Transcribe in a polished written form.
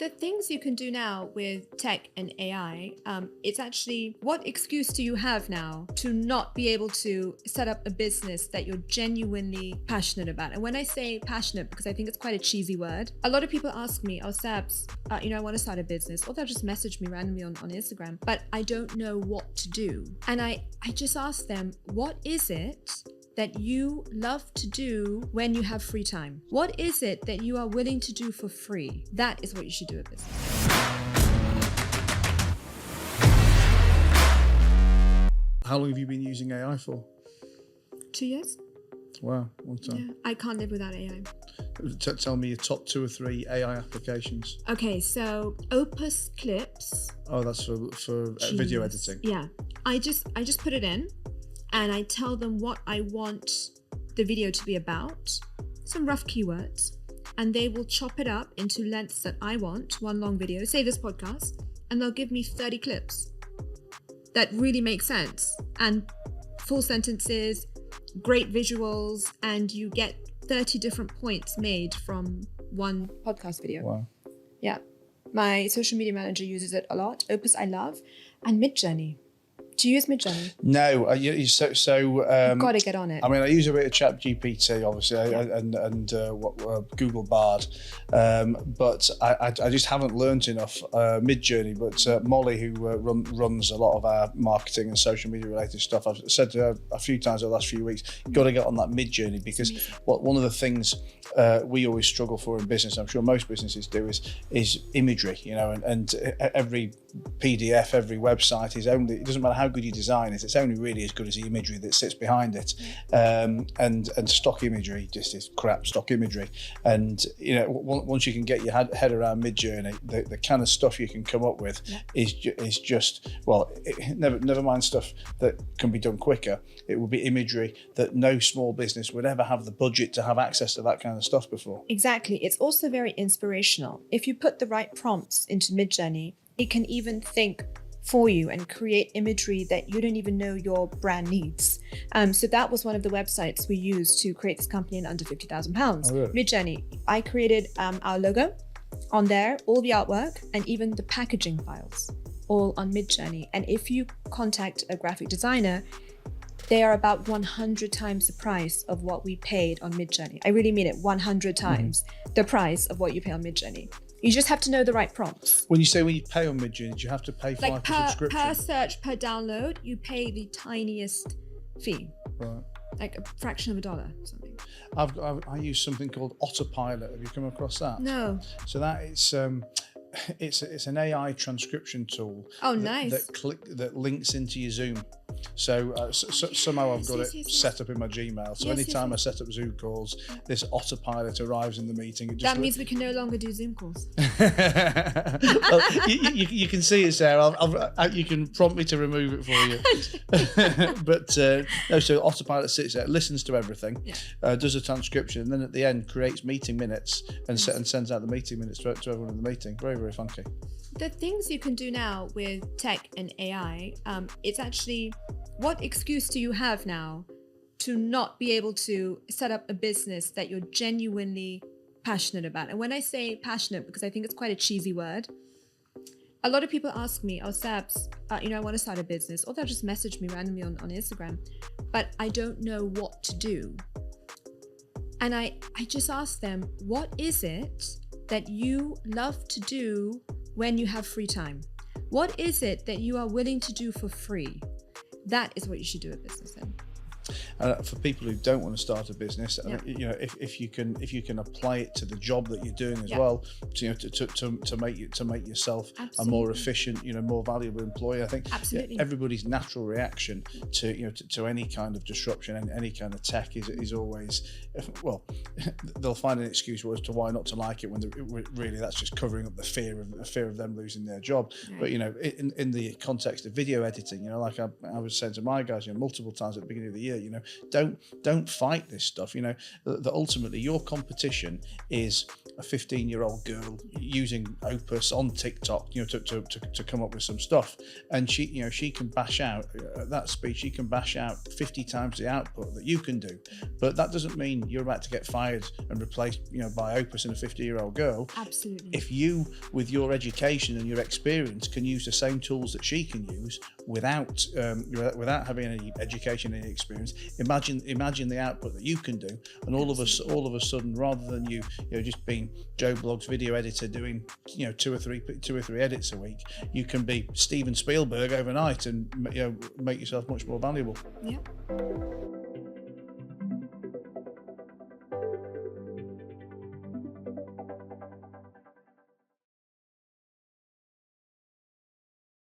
The things you can do now with tech and AI, it's actually, what excuse do you have now to not be able to set up a business that you're genuinely passionate about? And when I say passionate, because I think it's quite a cheesy word, a lot of people ask me, oh, Sabs, I want to start a business, or they'll just message me randomly on Instagram, but I don't know what to do. And I just ask them, what is it that you love to do when you have free time? What is it that you are willing to do for free? That is what you should do with business. How long have you been using AI for? 2 years. Wow, long time. Yeah, I can't live without AI. Tell me your top 2 or 3 AI applications. Okay, so Opus Clips. Oh, that's for video editing. Yeah, I just put it in, and I tell them what I want the video to be about, some rough keywords, and they will chop it up into lengths that I want, one long video, say this podcast, and they'll give me 30 clips that really make sense, and full sentences, great visuals, and you get 30 different points made from one podcast video. Wow. Yeah. My social media manager uses it a lot. Opus I love. And Midjourney. Do you use Midjourney? No, You've got to get on it. I mean, I use a bit of ChatGPT, obviously, and Google Bard, but I just haven't learnt enough Midjourney. But Molly, who runs a lot of our marketing and social media related stuff, I've said to her a few times over the last few weeks, you've got to get on that Midjourney, because one of the things we always struggle for in business, I'm sure most businesses do, is imagery. And every PDF, every website is only, it doesn't matter how good you design it, it's only really as good as the imagery that sits behind it. And stock imagery just is crap stock imagery. And once you can get your head around Midjourney, the kind of stuff you can come up with is just, well, never mind stuff that can be done quicker. It will be imagery that no small business would ever have the budget to have access to that kind of stuff before. Exactly. It's also very inspirational. If you put the right prompts into Midjourney, it can even think for you and create imagery that you don't even know your brand needs. So that was one of the websites we used to create this company in under £50,000. Oh, really? Midjourney. I created our logo on there, all the artwork, and even the packaging files, all on Midjourney. And if you contact a graphic designer, they are about 100 times the price of what we paid on Midjourney. I really mean it, 100 times the price of what you pay on Midjourney. You just have to know the right prompts. When you pay on Midjourney, do you have to pay for like a subscription? Per search, per download, you pay the tiniest fee. Right. Like a fraction of a dollar or something. I use something called Autopilot. Have you come across that? No. So that it's an AI transcription tool. Oh, nice. That links into your Zoom. So somehow I've got it set up in my Gmail. So anytime I set up Zoom calls, this Autopilot arrives in the meeting. That means we can no longer do Zoom calls. Well, you can see it, Sarah. You can prompt me to remove it for you. But no, so Autopilot sits there, listens to everything, does a transcription, and then at the end creates meeting minutes and sends out the meeting minutes to everyone in the meeting. Very, very funky. The things you can do now with tech and AI, it's actually, what excuse do you have now to not be able to set up a business that you're genuinely passionate about? And when I say passionate, because I think it's quite a cheesy word, a lot of people ask me, oh, Sabs, I want to start a business, or they'll just message me randomly on Instagram, but I don't know what to do. And I just ask them, what is it that you love to do when you have free time? What is it that you are willing to do for free? That is what you should do with business then. For people who don't want to start a business, if you can apply it to the job that you're doing as well, to make yourself a more efficient, more valuable employee. I think everybody's natural reaction to any kind of disruption and any kind of tech is always, well, they'll find an excuse as to why not to like it when really that's just covering up the fear of them losing their job. Right. But in the context of video editing, like I was saying to my guys, multiple times at the beginning of the year, don't fight this stuff. That ultimately your competition is a 15-year-old girl using Opus on TikTok, to come up with some stuff, and she can bash out at that speed. She can bash out 50 times the output that you can do, but that doesn't mean you're about to get fired and replaced, by Opus and a 50-year-old girl. Absolutely. If you, with your education and your experience, can use the same tools that she can use without having any education, any experience, imagine the output that you can do, and all of a sudden, rather than you just being Joe Blogg's video editor doing two or three edits a week, you can be Steven Spielberg overnight and make yourself much more valuable. Yeah.